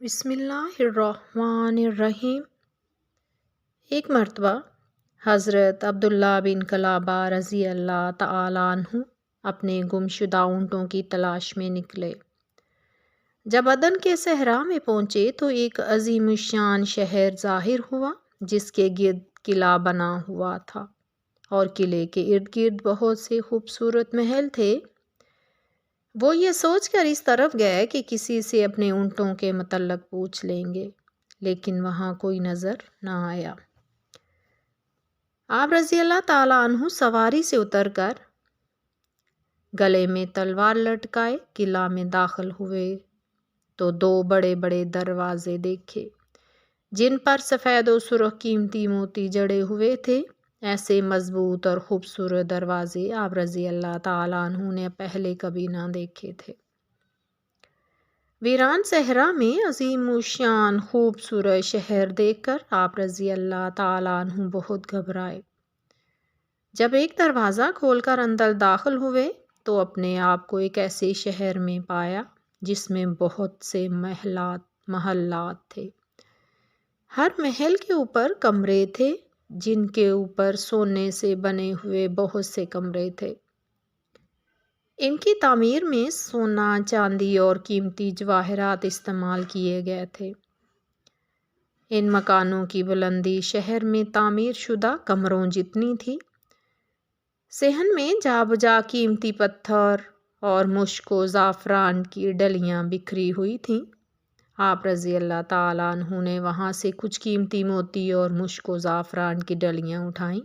بسم اللہ الرحمن الرحیم۔ ایک مرتبہ حضرت عبداللہ بن کلابہ رضی اللہ تعالیٰ عنہ اپنے گمشدہ اونٹوں کی تلاش میں نکلے۔ جب عدن کے صحرا میں پہنچے تو ایک عظیم الشان شہر ظاہر ہوا جس کے گرد قلعہ بنا ہوا تھا اور قلعے کے ارد گرد بہت سے خوبصورت محل تھے۔ وہ یہ سوچ کر اس طرف گئے کہ کسی سے اپنے اونٹوں کے متعلق پوچھ لیں گے، لیکن وہاں کوئی نظر نہ آیا۔ آپ رضی اللہ تعالیٰ عنہ سواری سے اتر کر گلے میں تلوار لٹکائے قلعہ میں داخل ہوئے تو دو بڑے بڑے دروازے دیکھے جن پر سفید و سرخ قیمتی موتی جڑے ہوئے تھے۔ ایسے مضبوط اور خوبصورت دروازے آپ رضی اللہ تعالیٰ عنہ نے پہلے کبھی نہ دیکھے تھے۔ ویران صحرا میں عظیم الشان خوبصورت شہر دیکھ کر آپ رضی اللہ تعالیٰ عنہ بہت گھبرائے۔ جب ایک دروازہ کھول کر اندر داخل ہوئے تو اپنے آپ کو ایک ایسے شہر میں پایا جس میں بہت سے محلات تھے۔ ہر محل کے اوپر کمرے تھے جن کے اوپر سونے سے بنے ہوئے بہت سے کمرے تھے۔ ان کی تعمیر میں سونا، چاندی اور قیمتی جواہرات استعمال کیے گئے تھے۔ ان مکانوں کی بلندی شہر میں تعمیر شدہ کمروں جتنی تھی۔ صحن میں جا بجا قیمتی پتھر اور مشک و زعفران کی ڈلیاں بکھری ہوئی تھیں۔ آپ رضی اللہ تعالیٰ عنہ نے وہاں سے کچھ قیمتی موتی اور مشک و زعفران کی ڈلیاں اٹھائیں،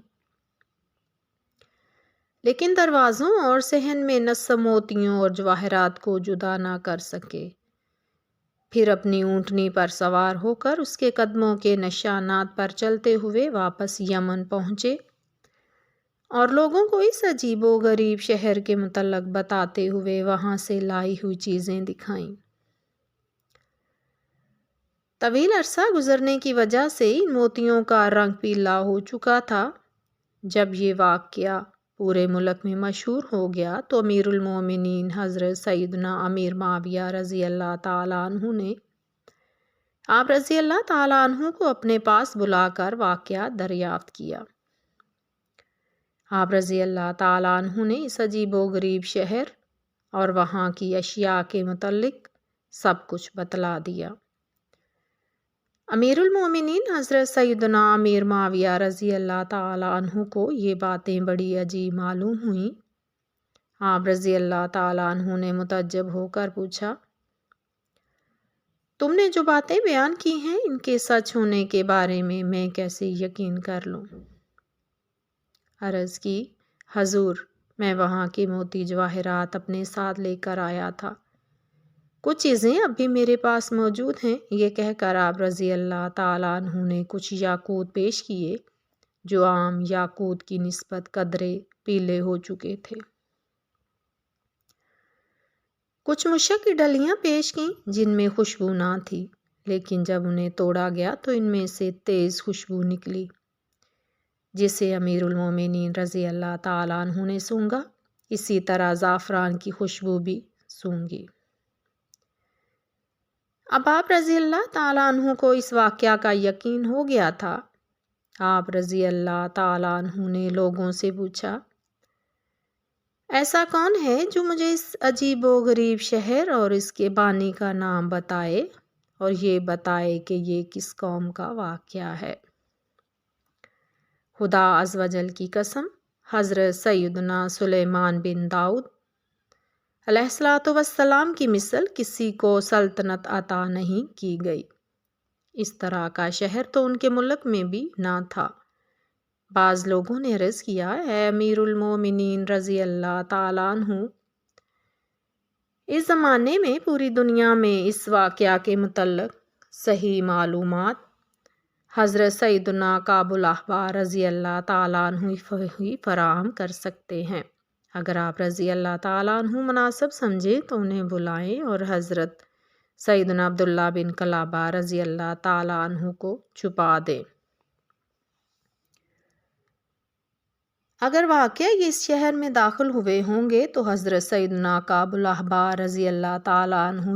لیکن دروازوں اور صحن میں نصب موتیوں اور جواہرات کو جدا نہ کر سکے۔ پھر اپنی اونٹنی پر سوار ہو کر اس کے قدموں کے نشانات پر چلتے ہوئے واپس یمن پہنچے اور لوگوں کو اس عجیب و غریب شہر کے متعلق بتاتے ہوئے وہاں سے لائی ہوئی چیزیں دکھائیں۔ طویل عرصہ گزرنے کی وجہ سے ان موتیوں کا رنگ پیلا ہو چکا تھا۔ جب یہ واقعہ پورے ملک میں مشہور ہو گیا تو امیر المومنین حضرت سیدنا امیر معاویہ رضی اللہ تعالیٰ عنہ نے آپ رضی اللہ تعالیٰ عنہ کو اپنے پاس بلا کر واقعہ دریافت کیا۔ آپ رضی اللہ تعالیٰ عنہ نے اس عجیب و غریب شہر اور وہاں کی اشیاء کے متعلق سب کچھ بتلا دیا۔ امیر المومنین حضرت سیدنا امیر معاویہ رضی اللہ تعالیٰ عنہ کو یہ باتیں بڑی عجیب معلوم ہوئیں۔ آپ رضی اللہ تعالیٰ عنہ نے متعجب ہو کر پوچھا، تم نے جو باتیں بیان کی ہیں ان کے سچ ہونے کے بارے میں کیسے یقین کر لوں؟ عرض کی، حضور، میں وہاں کے موتی جواہرات اپنے ساتھ لے کر آیا تھا۔ کچھ چیزیں اب بھی میرے پاس موجود ہیں۔ یہ کہہ کر آپ رضی اللہ تعالیٰ عنہ نے کچھ یاقوت پیش کیے جو عام یاقوت کی نسبت قدرے پیلے ہو چکے تھے۔ کچھ مشک کی ڈلیاں پیش کیں جن میں خوشبو نہ تھی، لیکن جب انہیں توڑا گیا تو ان میں سے تیز خوشبو نکلی جسے امیر المومنین رضی اللہ تعالیٰ عنہ نے سونگھا۔ اسی طرح زعفران کی خوشبو بھی سونگھی۔ اب آپ رضی اللہ تعالیٰ عنہ کو اس واقعہ کا یقین ہو گیا تھا۔ آپ رضی اللہ تعالیٰ عنہ نے لوگوں سے پوچھا، ایسا کون ہے جو مجھے اس عجیب و غریب شہر اور اس کے بانی کا نام بتائے اور یہ بتائے کہ یہ کس قوم کا واقعہ ہے؟ خدا عز و جل کی قسم، حضرت سیدنا سلیمان بن داؤد علیہ الصلاۃ والسلام کی مثل کسی کو سلطنت عطا نہیں کی گئی۔ اس طرح کا شہر تو ان کے ملک میں بھی نہ تھا۔ بعض لوگوں نے عرض کیا، اے امیر المومنین رضی اللہ تعالیٰ عنہ، اس زمانے میں پوری دنیا میں اس واقعہ کے متعلق صحیح معلومات حضرت سیدنا کعب الاحبار رضی اللہ تعالیٰ عنہ ہی فراہم کر سکتے ہیں۔ اگر آپ رضی اللہ تعالیٰ عنہ مناسب سمجھیں تو انہیں بلائیں اور حضرت سیدنا عبداللہ بن کلابہ رضی اللہ تعالیٰ عنہ کو چھپا دیں۔ اگر واقعہ یہ اس شہر میں داخل ہوئے ہوں گے تو حضرت سیدنا کعب الاحبار رضی اللہ تعالیٰ عنہ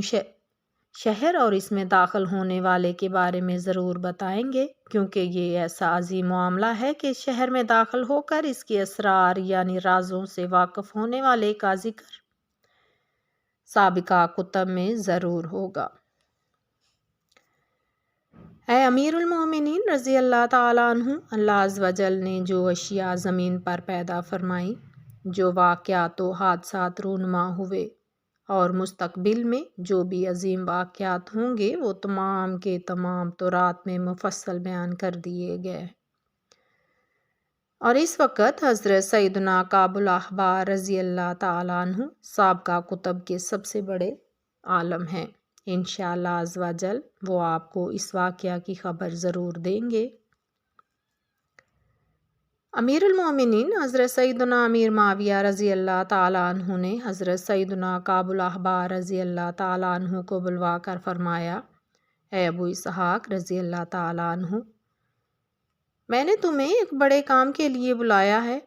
شہر اور اس میں داخل ہونے والے کے بارے میں ضرور بتائیں گے، کیونکہ یہ ایسا عظیم معاملہ ہے کہ شہر میں داخل ہو کر اس کے اسرار یعنی رازوں سے واقف ہونے والے کا ذکر سابقہ کتب میں ضرور ہوگا۔ اے امیر المومنین رضی اللہ تعالیٰ عنہ، اللہ عز و جل نے جو اشیاء زمین پر پیدا فرمائی، جو واقعات و حادثات رونما ہوئے، اور مستقبل میں جو بھی عظیم واقعات ہوں گے، وہ تمام کے تمام تورات میں مفصل بیان کر دیے گئے۔ اور اس وقت حضرت سیدنا کعب الاحبار رضی اللہ تعالیٰ عنہ سابقہ کتب کے سب سے بڑے عالم ہیں۔ انشاءاللہ عز و جل وہ آپ کو اس واقعہ کی خبر ضرور دیں گے۔ امیر المومنین حضرت سیدنا امیر معاویہ رضی اللہ تعالیٰ عنہ نے حضرت سیدنا کعب الاحبار رضی اللہ تعالیٰ عنہ کو بلوا کر فرمایا، اے ابو اسحاق رضی اللہ تعالیٰ عنہ، میں نے تمہیں ایک بڑے کام کے لیے بلایا ہے،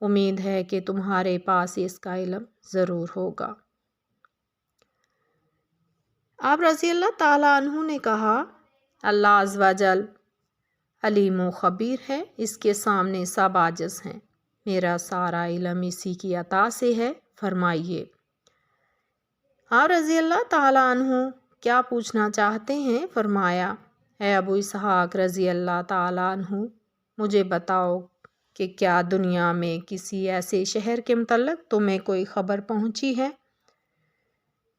امید ہے کہ تمہارے پاس اس کا علم ضرور ہوگا۔ آپ رضی اللہ تعالیٰ عنہ نے کہا، اللہ عز و جل علیم و خبیر ہے، اس کے سامنے سب عاجز ہیں، میرا سارا علم اسی کی عطا سے ہے، فرمائیے۔ آپ رضی اللہ تعالیٰ عنہ کیا پوچھنا چاہتے ہیں؟ فرمایا، اے ابو اسحاق رضی اللہ تعالیٰ عنہ، مجھے بتاؤ کہ کیا دنیا میں کسی ایسے شہر کے متعلق تمہیں کوئی خبر پہنچی ہے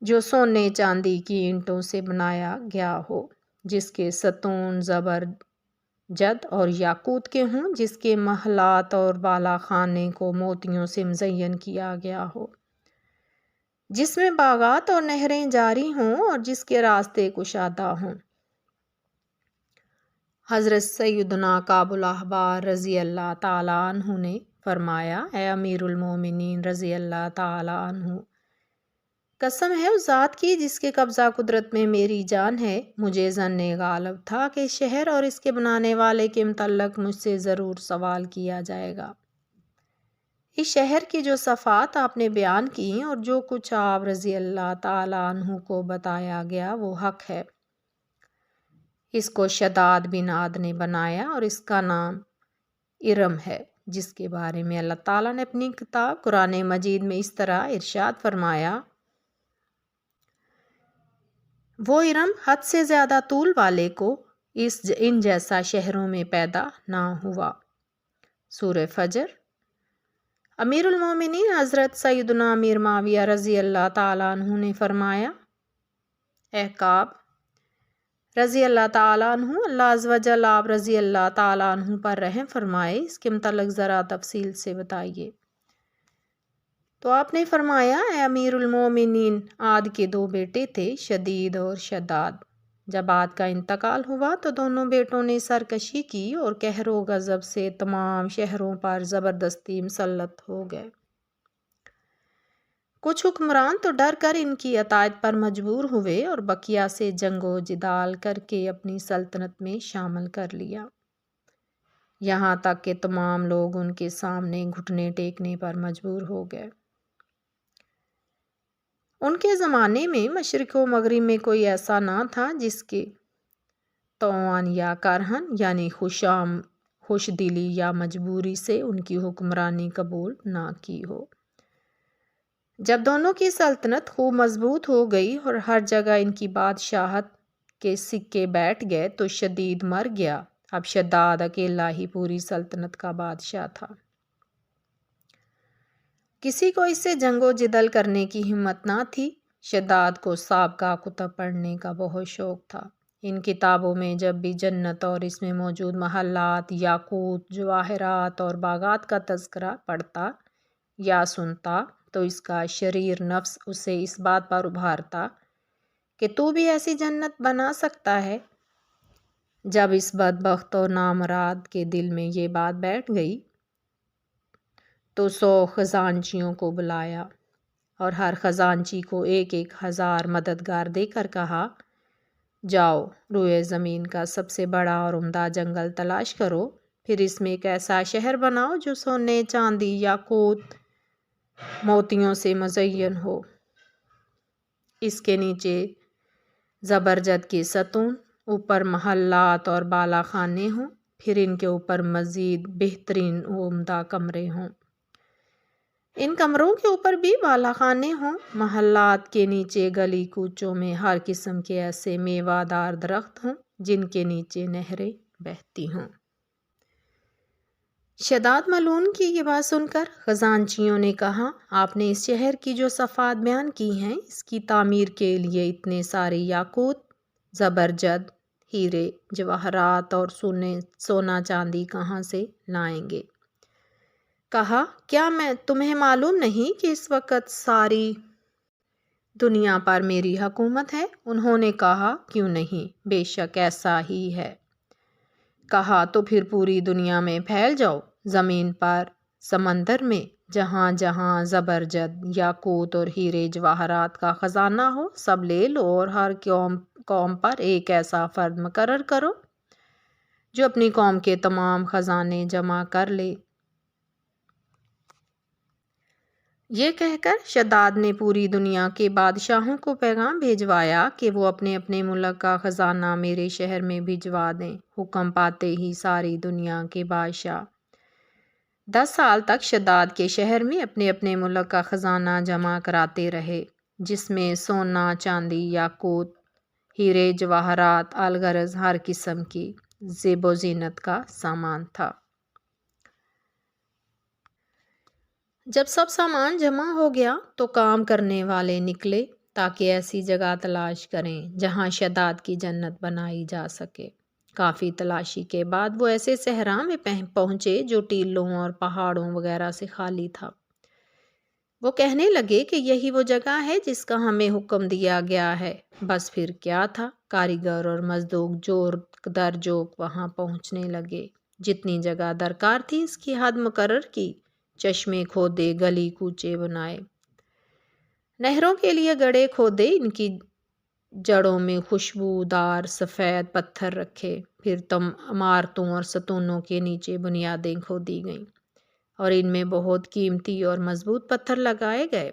جو سونے چاندی کی اینٹوں سے بنایا گیا ہو، جس کے ستون زبر جد اور یاقوت کے ہوں، جس کے محلات اور بالا خانے کو موتیوں سے مزین کیا گیا ہو، جس میں باغات اور نہریں جاری ہوں اور جس کے راستے کشادہ ہوں؟ حضرت سیدنا کعب الاحبار رضی اللہ تعالیٰ عنہ نے فرمایا، اے امیر المومنین رضی اللہ تعالیٰ عنہ، قسم ہے اس ذات کی جس کے قبضہ قدرت میں میری جان ہے، مجھے ظن غالب تھا کہ شہر اور اس کے بنانے والے کے متعلق مجھ سے ضرور سوال کیا جائے گا۔ اس شہر کی جو صفات آپ نے بیان کی اور جو کچھ آپ رضی اللہ تعالیٰ عنہ کو بتایا گیا وہ حق ہے۔ اس کو شداد بن عاد نے بنایا اور اس کا نام ارم ہے، جس کے بارے میں اللہ تعالیٰ نے اپنی کتاب قرآن مجید میں اس طرح ارشاد فرمایا، وہ ارم حد سے زیادہ طول والے کو ان جیسا شہروں میں پیدا نہ ہوا۔ سورہ فجر۔ امیر المومنین حضرت سیدنا امیر معاویہ رضی اللہ تعالیٰ عنہ نے فرمایا، اے کعب رضی اللہ تعالیٰ عنہ، اللہ عز و جل آپ رضی اللہ تعالیٰ عنہ پر رحم فرمائے، اس کے متعلق ذرا تفصیل سے بتائیے۔ تو آپ نے فرمایا، اے امیر المومنین، عاد کے دو بیٹے تھے، شدید اور شداد۔ جب عاد کا انتقال ہوا تو دونوں بیٹوں نے سرکشی کی اور قہر و غضب سے تمام شہروں پر زبردستی مسلط ہو گئے۔ کچھ حکمران تو ڈر کر ان کی اطاعت پر مجبور ہوئے اور بقیہ سے جنگ و جدال کر کے اپنی سلطنت میں شامل کر لیا، یہاں تک کہ تمام لوگ ان کے سامنے گھٹنے ٹیکنے پر مجبور ہو گئے۔ ان کے زمانے میں مشرق و مغرب میں کوئی ایسا نہ تھا جس کے طوعاً یا کرہن یعنی خوش دلی یا مجبوری سے ان کی حکمرانی قبول نہ کی ہو۔ جب دونوں کی سلطنت خوب مضبوط ہو گئی اور ہر جگہ ان کی بادشاہت کے سکے بیٹھ گئے تو شدید مر گیا۔ اب شداد اکیلا ہی پوری سلطنت کا بادشاہ تھا۔ کسی کو اس سے جنگ و جدل کرنے کی ہمت نہ تھی۔ شداد کو سابقہ کتب پڑھنے کا بہت شوق تھا۔ ان کتابوں میں جب بھی جنت اور اس میں موجود محلات، یاقوت، جواہرات اور باغات کا تذکرہ پڑھتا یا سنتا تو اس کا شریر نفس اسے اس بات پر ابھارتا کہ تو بھی ایسی جنت بنا سکتا ہے۔ جب اس بدبخت اور نامراد کے دل میں یہ بات بیٹھ گئی تو 100 خزانچیوں کو بلایا اور ہر خزانچی کو 1000 مددگار دے کر کہا، جاؤ روئے زمین کا سب سے بڑا اور عمدہ جنگل تلاش کرو، پھر اس میں ایک ایسا شہر بناؤ جو سونے چاندی یاقوت موتیوں سے مزین ہو، اس کے نیچے زبرجد کے ستون، اوپر محلات اور بالا خانے ہوں، پھر ان کے اوپر مزید بہترین عمدہ کمرے ہوں۔ ان کمروں کے اوپر بھی بالا خانے ہوں۔ محلات کے نیچے گلی کوچوں میں ہر قسم کے ایسے میوہ دار درخت ہوں جن کے نیچے نہریں بہتی ہوں۔ شداد ملعون کی یہ بات سن کر خزانچیوں نے کہا، آپ نے اس شہر کی جو صفات بیان کی ہیں، اس کی تعمیر کے لیے اتنے سارے یاقوت، زبرجد، ہیرے، جواہرات اور سونا چاندی کہاں سے لائیں گے؟ کہا، کیا تمہیں معلوم نہیں کہ اس وقت ساری دنیا پر میری حکومت ہے؟ انہوں نے کہا، کیوں نہیں، بے شک ایسا ہی ہے۔ کہا، تو پھر پوری دنیا میں پھیل جاؤ، زمین پر، سمندر میں، جہاں جہاں زبرجد، یاقوت اور ہیرے جواہرات کا خزانہ ہو، سب لے لو اور ہر قوم پر ایک ایسا فرد مقرر کرو جو اپنی قوم کے تمام خزانے جمع کر لے۔ یہ کہہ کر شداد نے پوری دنیا کے بادشاہوں کو پیغام بھیجوایا کہ وہ اپنے اپنے ملک کا خزانہ میرے شہر میں بھجوا دیں۔ حکم پاتے ہی ساری دنیا کے بادشاہ 10 سال تک شداد کے شہر میں اپنے اپنے ملک کا خزانہ جمع کراتے رہے، جس میں سونا، چاندی، یاقوت، ہیرے، جواہرات، الغرض ہر قسم کی زیب و زینت کا سامان تھا۔ جب سب سامان جمع ہو گیا تو کام کرنے والے نکلے تاکہ ایسی جگہ تلاش کریں جہاں شداد کی جنت بنائی جا سکے۔ کافی تلاشی کے بعد وہ ایسے صحرا میں پہنچے جو ٹیلوں اور پہاڑوں وغیرہ سے خالی تھا۔ وہ کہنے لگے کہ یہی وہ جگہ ہے جس کا ہمیں حکم دیا گیا ہے۔ بس پھر کیا تھا، کاریگر اور مزدور جوک در جوک وہاں پہنچنے لگے۔ جتنی جگہ درکار تھی اس کی حد مقرر کی، چشمے کھودے، گلی کوچے بنائے، نہروں کے لیے گڑھے کھودے، ان کی جڑوں میں خوشبودار سفید پتھر رکھے، پھر عمارتوں اور ستونوں کے نیچے بنیادیں کھودی گئیں اور ان میں بہت قیمتی اور مضبوط پتھر لگائے گئے۔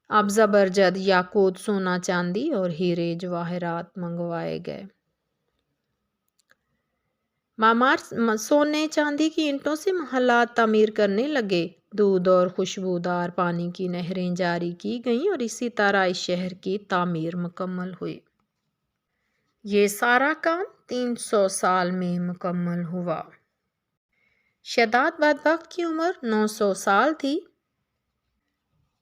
اب زبرجد، یاقوت، سونا چاندی اور ہیرے جواہرات منگوائے گئے۔ معمار سونے چاندی کی اینٹوں سے محلات تعمیر کرنے لگے، دودھ اور خوشبودار پانی کی نہریں جاری کی گئیں اور اسی طرح اس شہر کی تعمیر مکمل ہوئی۔ یہ سارا کام 300 سال میں مکمل ہوا۔ شداد بدبخت کی عمر 900 سال تھی۔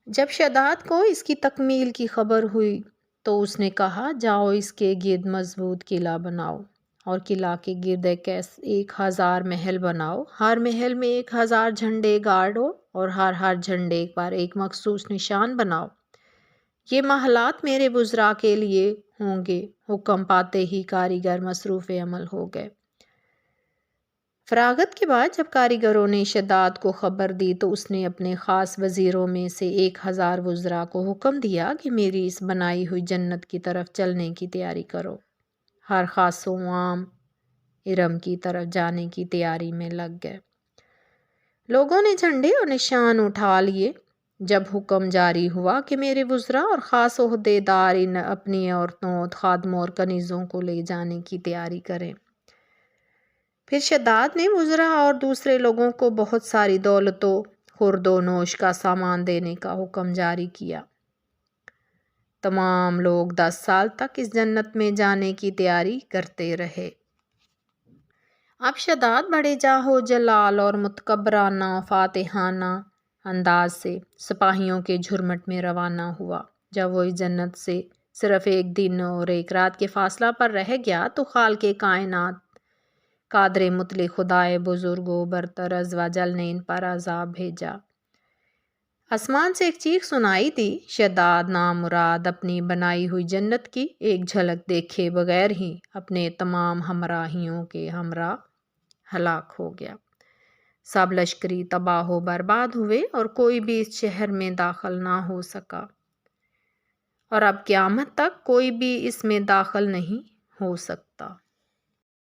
جب شداد کو اس کی تکمیل کی خبر ہوئی تو اس نے کہا، جاؤ اس کے گرد مضبوط قلعہ بناؤ اور قلعہ کے گرد 1000 محل بناؤ، ہر محل میں 1000 جھنڈے گاڑو اور ہر جھنڈے پر ایک مخصوص نشان بناؤ۔ یہ محلات میرے وزراء کے لیے ہوں گے۔ حکم پاتے ہی کاریگر مصروف عمل ہو گئے۔ فراغت کے بعد جب کاریگروں نے شداد کو خبر دی تو اس نے اپنے خاص وزیروں میں سے 1000 وزراء کو حکم دیا کہ میری اس بنائی ہوئی جنت کی طرف چلنے کی تیاری کرو۔ ہر خاص و عام ارم کی طرف جانے کی تیاری میں لگ گئے۔ لوگوں نے جھنڈے اور نشان اٹھا لیے۔ جب حکم جاری ہوا کہ میرے وزراء اور خاص عہدے دار اپنی عورتوں، خادموں اور کنیزوں کو لے جانے کی تیاری کریں۔ پھر شداد نے وزراء اور دوسرے لوگوں کو بہت ساری دولت و خورد و نوش کا سامان دینے کا حکم جاری کیا۔ تمام لوگ 10 سال تک اس جنت میں جانے کی تیاری کرتے رہے۔ اب شداد بڑے جاہو جلال اور متکبرانہ فاتحانہ انداز سے سپاہیوں کے جھرمٹ میں روانہ ہوا۔ جب وہ اس جنت سے صرف 1 دن اور 1 رات کے فاصلہ پر رہ گیا تو خالق کائنات قادر مطلق خدائے بزرگ و برتر عز و جل نے ان پر عذاب بھیجا۔ آسمان سے ایک چیخ سنائی دی۔ شداد نامراد اپنی بنائی ہوئی جنت کی ایک جھلک دیکھے بغیر ہی اپنے تمام ہمراہیوں کے ہمراہ ہلاک ہو گیا۔ سب لشکری تباہ و برباد ہوئے اور کوئی بھی اس شہر میں داخل نہ ہو سکا، اور اب قیامت تک کوئی بھی اس میں داخل نہیں ہو سکتا۔